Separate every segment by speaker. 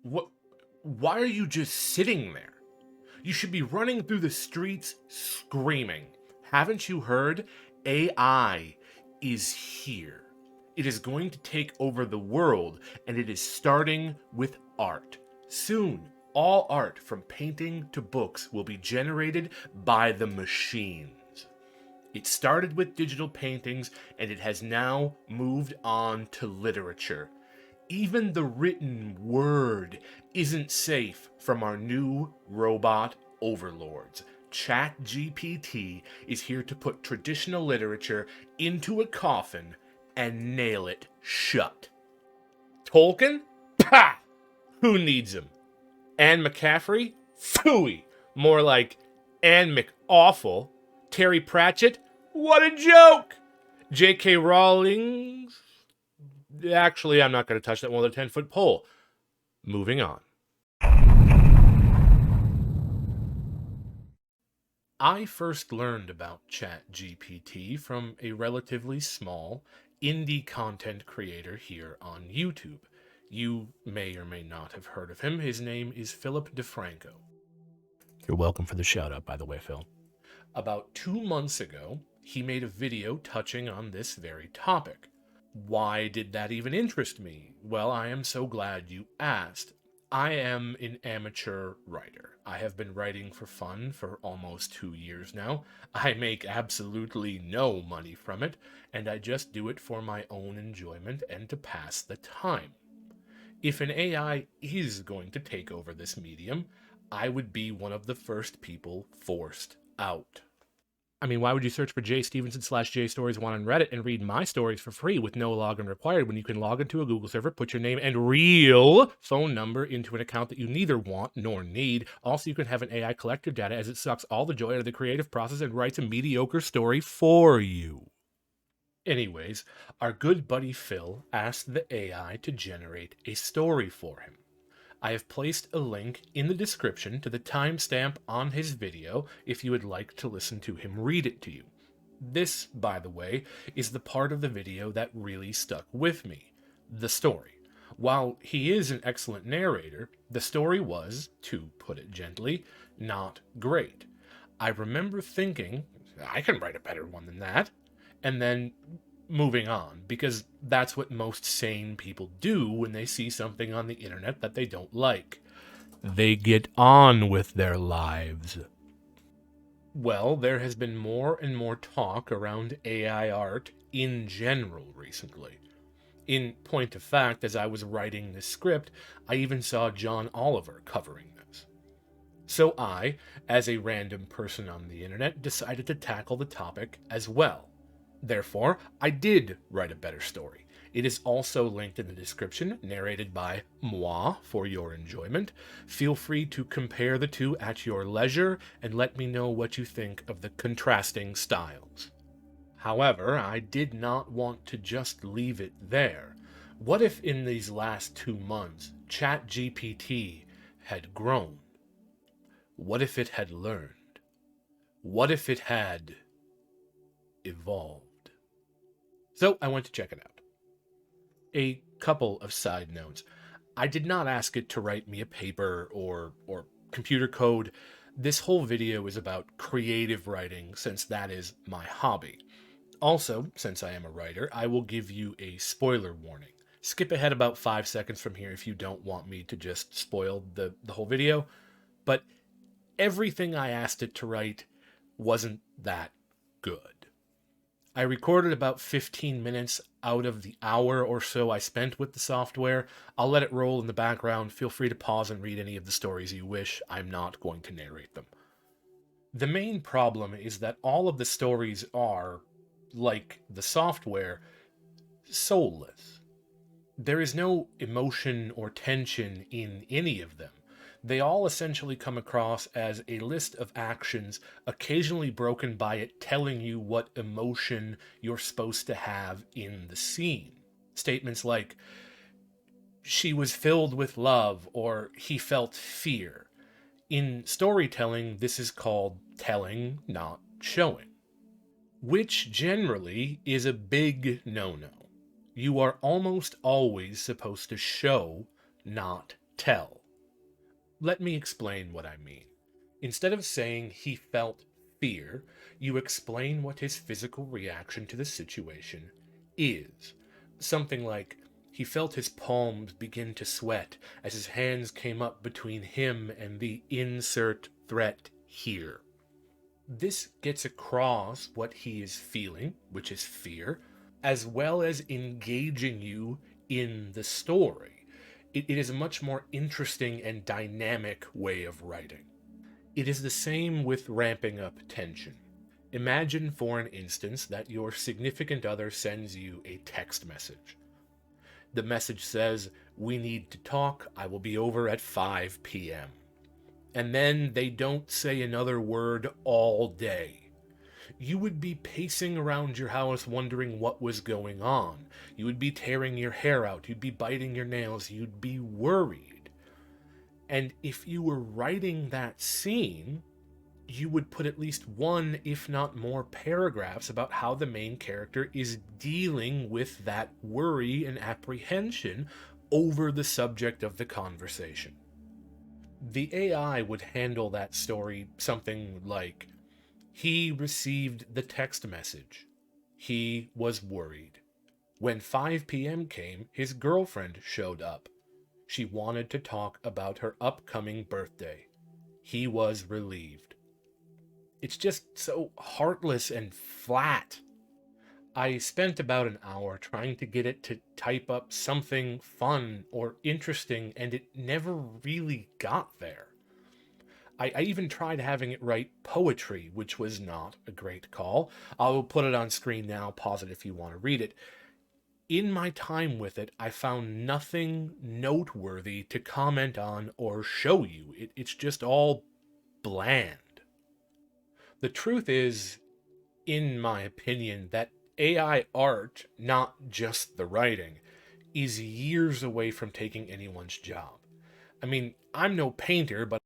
Speaker 1: What? Why are you just sitting there? You should be running through the streets screaming. Haven't you heard? AI is here. It is going to take over the world, and it is starting with art. Soon, all art from painting to books will be generated by the machines. It started with digital paintings, and it has now moved on to literature. Even the written word isn't safe from our new robot overlords. ChatGPT is here to put traditional literature into a coffin and nail it shut. Tolkien? Pah! Who needs him? Anne McCaffrey? Phooey! More like Anne McAwful. Terry Pratchett? What a joke! J.K. Rowling? Actually, I'm not going to touch that one with a 10-foot pole. Moving on. I first learned about ChatGPT from a relatively small indie content creator here on YouTube. You may or may not have heard of him. His name is Philip DeFranco. You're welcome for the shout out, by the way, Phil. About 2 months ago, he made a video touching on this very topic. Why did that even interest me? Well, I am so glad you asked. I am an amateur writer. I have been writing for fun for almost 2 years now. I make absolutely no money from it, and I just do it for my own enjoyment and to pass the time. If an AI is going to take over this medium, I would be one of the first people forced out. I mean, why would you search for J Stevenson /J Stories 1 on Reddit and read my stories for free with no login required when you can log into a Google server, put your name and real phone number into an account that you neither want nor need? Also, you can have an AI collect your data as it sucks all the joy out of the creative process and writes a mediocre story for you. Anyways, our good buddy Phil asked the AI to generate a story for him. I have placed a link in the description to the timestamp on his video if you would like to listen to him read it to you. This, by the way, is the part of the video that really stuck with me, the story. While he is an excellent narrator, the story was, to put it gently, not great. I remember thinking, I can write a better one than that, and then moving on, because that's what most sane people do when they see something on the internet that they don't like. They get on with their lives. Well, there has been more and more talk around AI art in general recently. In point of fact, as I was writing this script, I even saw John Oliver covering this. So I, as a random person on the internet, decided to tackle the topic as well. Therefore, I did write a better story. It is also linked in the description, narrated by moi for your enjoyment. Feel free to compare the two at your leisure and let me know what you think of the contrasting styles. However, I did not want to just leave it there. What if in these last 2 months, ChatGPT had grown? What if it had learned? What if it had evolved? So I went to check it out. A couple of side notes. I did not ask it to write me a paper or computer code. This whole video is about creative writing, since that is my hobby. Also, since I am a writer, I will give you a spoiler warning. Skip ahead about 5 seconds from here if you don't want me to just spoil the whole video. But everything I asked it to write wasn't that good. I recorded about 15 minutes out of the hour or so I spent with the software. I'll let it roll in the background. Feel free to pause and read any of the stories you wish. I'm not going to narrate them. The main problem is that all of the stories are, like the software, soulless. There is no emotion or tension in any of them. They all essentially come across as a list of actions, occasionally broken by it telling you what emotion you're supposed to have in the scene. Statements like, she was filled with love, or he felt fear. In storytelling, this is called telling, not showing. Which generally is a big no-no. You are almost always supposed to show, not tell. Let me explain what I mean. Instead of saying he felt fear, you explain what his physical reaction to the situation is. Something like, he felt his palms begin to sweat as his hands came up between him and the insert threat here. This gets across what he is feeling, which is fear, as well as engaging you in the story. It is a much more interesting and dynamic way of writing. It is the same with ramping up tension. Imagine, for an instance, that your significant other sends you a text message. The message says, "We need to talk, I will be over at 5 p.m." And then they don't say another word all day. You would be pacing around your house wondering what was going on. You would be tearing your hair out. You'd be biting your nails. You'd be worried. And if you were writing that scene, you would put at least one, if not more, paragraphs about how the main character is dealing with that worry and apprehension over the subject of the conversation. The AI would handle that story something like, he received the text message. He was worried. When 5 p.m. came, his girlfriend showed up. She wanted to talk about her upcoming birthday. He was relieved. It's just so heartless and flat. I spent about an hour trying to get it to type up something fun or interesting, and it never really got there. I even tried having it write poetry, which was not a great call. I'll put it on screen now, pause it if you want to read it. In my time with it, I found nothing noteworthy to comment on or show you. It's just all bland. The truth is, in my opinion, that AI art, not just the writing, is years away from taking anyone's job. I mean, I'm no painter, but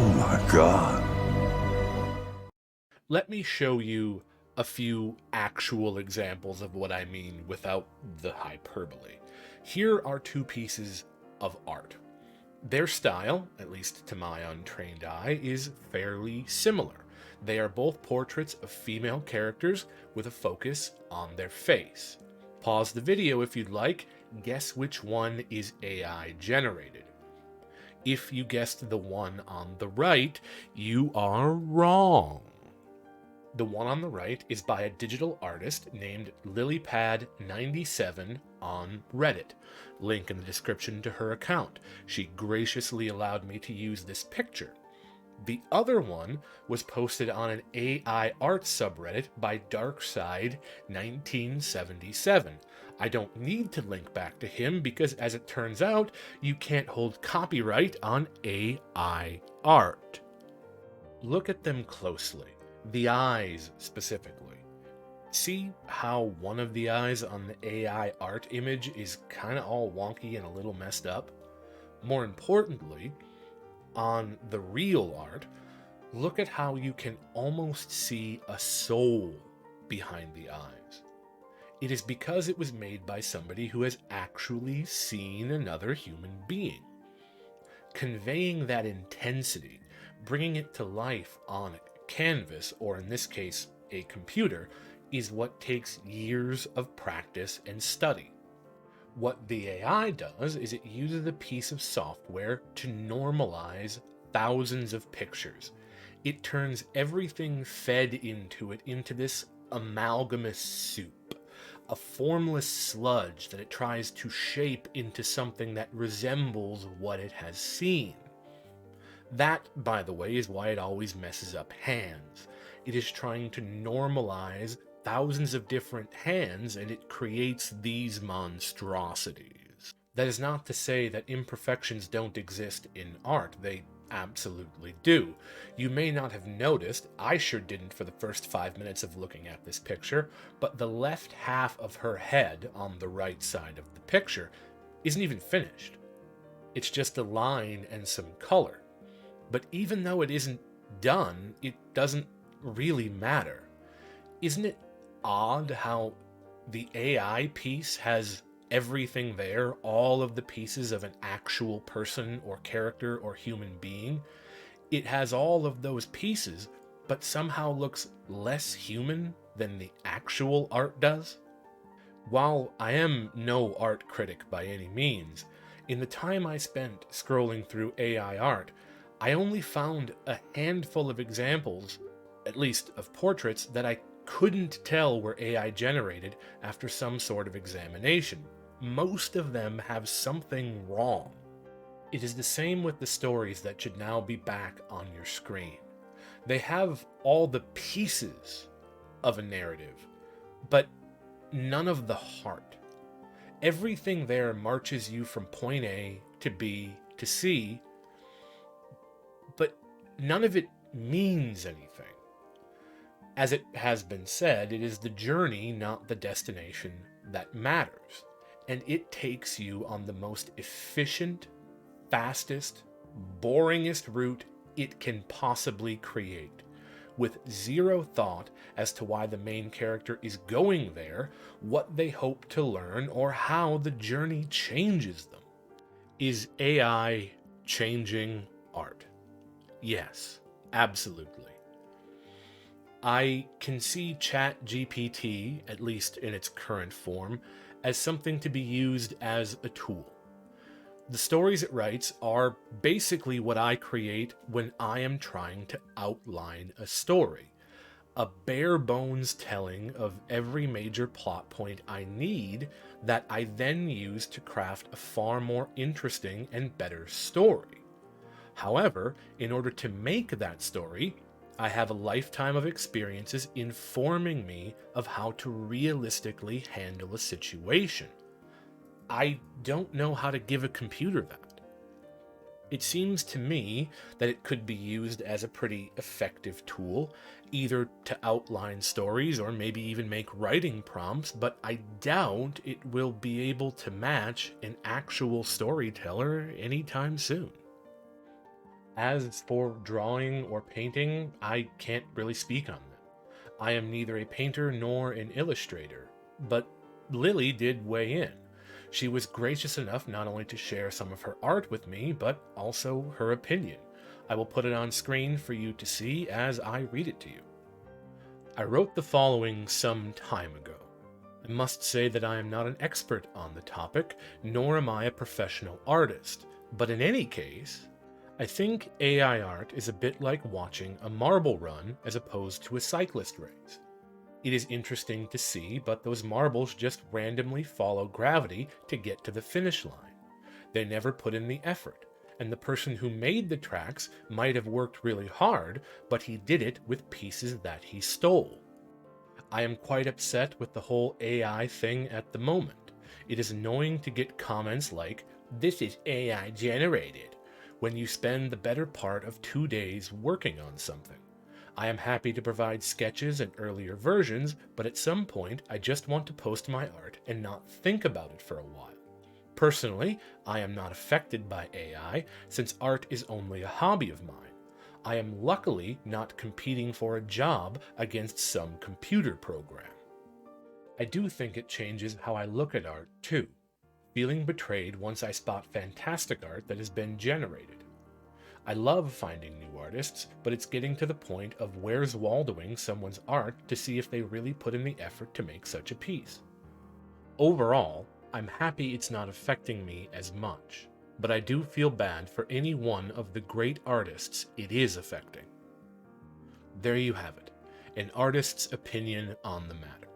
Speaker 2: Oh my God.
Speaker 1: let me show you a few actual examples of what I mean without the hyperbole. Here are two pieces of art. Their style, at least to my untrained eye, is fairly similar. They are both portraits of female characters with a focus on their face. Pause the video if you'd like, guess which one is AI generated. If you guessed the one on the right, you are wrong. The one on the right is by a digital artist named LillyPad97 on Reddit. Link in the description to her account. She graciously allowed me to use this picture. The other one was posted on an AI art subreddit by Darkside1977. I don't need to link back to him because, as it turns out, you can't hold copyright on AI art. Look at them closely. The eyes specifically. See how one of the eyes on the AI art image is kind of all wonky and a little messed up? More importantly, on the real art, look at how you can almost see a soul behind the eyes. It is because it was made by somebody who has actually seen another human being. Conveying that intensity, bringing it to life on a canvas, or in this case, a computer, is what takes years of practice and study. What the AI does is it uses a piece of software to normalize thousands of pictures. It turns everything fed into it into this amalgamous soup, a formless sludge that it tries to shape into something that resembles what it has seen. That, by the way, is why it always messes up hands. It is trying to normalize thousands of different hands, and it creates these monstrosities. That is not to say that imperfections don't exist in art. They absolutely do. You may not have noticed, I sure didn't for the first 5 minutes of looking at this picture, but the left half of her head on the right side of the picture isn't even finished. It's just a line and some color. But even though it isn't done, it doesn't really matter. Isn't it odd how the AI piece has everything there, all of the pieces of an actual person or character or human being? It has all of those pieces, but somehow looks less human than the actual art does? While I am no art critic by any means, in the time I spent scrolling through AI art, I only found a handful of examples, at least of portraits, that I couldn't tell were AI generated after some sort of examination. Most of them have something wrong. It is the same with the stories that should now be back on your screen. They have all the pieces of a narrative, but none of the heart. Everything there marches you from point A to B to C, but none of it means anything. As it has been said, it is the journey, not the destination, that matters. And it takes you on the most efficient, fastest, boringest route it can possibly create, with zero thought as to why the main character is going there, what they hope to learn, or how the journey changes them. Is AI changing art? Yes, absolutely. I can see ChatGPT, at least in its current form, as something to be used as a tool. The stories it writes are basically what I create when I am trying to outline a story. A bare bones telling of every major plot point I need that I then use to craft a far more interesting and better story. However, in order to make that story, I have a lifetime of experiences informing me of how to realistically handle a situation. I don't know how to give a computer that. It seems to me that it could be used as a pretty effective tool, either to outline stories or maybe even make writing prompts, but I doubt it will be able to match an actual storyteller anytime soon. As for drawing or painting, I can't really speak on them. I am neither a painter nor an illustrator, but Lillie did weigh in. She was gracious enough not only to share some of her art with me, but also her opinion. I will put it on screen for you to see as I read it to you. I wrote the following some time ago. I must say that I am not an expert on the topic, nor am I a professional artist, but in any case, I think AI art is a bit like watching a marble run as opposed to a cyclist race. It is interesting to see, but those marbles just randomly follow gravity to get to the finish line. They never put in the effort, and the person who made the tracks might have worked really hard, but he did it with pieces that he stole. I am quite upset with the whole AI thing at the moment. It is annoying to get comments like, "This is AI generated," when you spend the better part of 2 days working on something. I am happy to provide sketches and earlier versions, but at some point I just want to post my art and not think about it for a while. Personally, I am not affected by AI, since art is only a hobby of mine. I am luckily not competing for a job against some computer program. I do think it changes how I look at art too, feeling betrayed once I spot fantastic art that has been generated. I love finding new artists, but it's getting to the point of where's Waldoing someone's art to see if they really put in the effort to make such a piece. Overall, I'm happy it's not affecting me as much, but I do feel bad for any one of the great artists it is affecting. There you have it, an artist's opinion on the matter.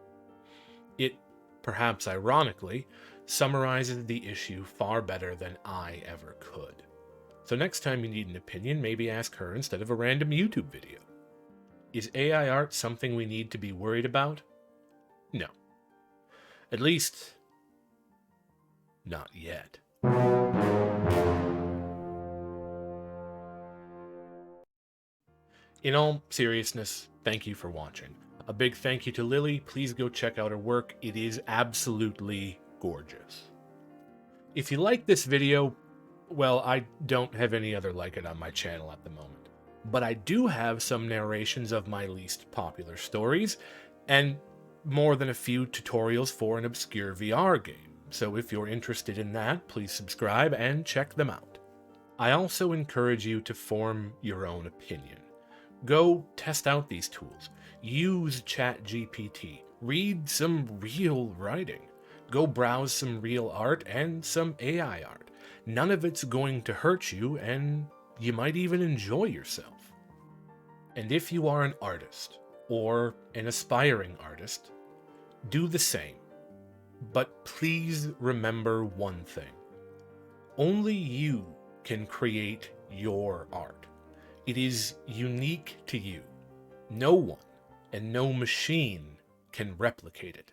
Speaker 1: It, perhaps ironically, summarizes the issue far better than I ever could. So next time you need an opinion, maybe ask her instead of a random YouTube video. Is AI art something we need to be worried about? No. At least, not yet. In all seriousness, thank you for watching. A big thank you to Lillie. Please go check out her work. It is absolutely gorgeous. If you like this video, well, I don't have any other like it on my channel at the moment. But I do have some narrations of my least popular stories, and more than a few tutorials for an obscure VR game. So if you're interested in that, please subscribe and check them out. I also encourage you to form your own opinion. Go test out these tools. Use ChatGPT. Read some real writing. Go browse some real art and some AI art. None of it's going to hurt you, and you might even enjoy yourself. And if you are an artist, or an aspiring artist, do the same. But please remember one thing. Only you can create your art. It is unique to you. No one and no machine can replicate it.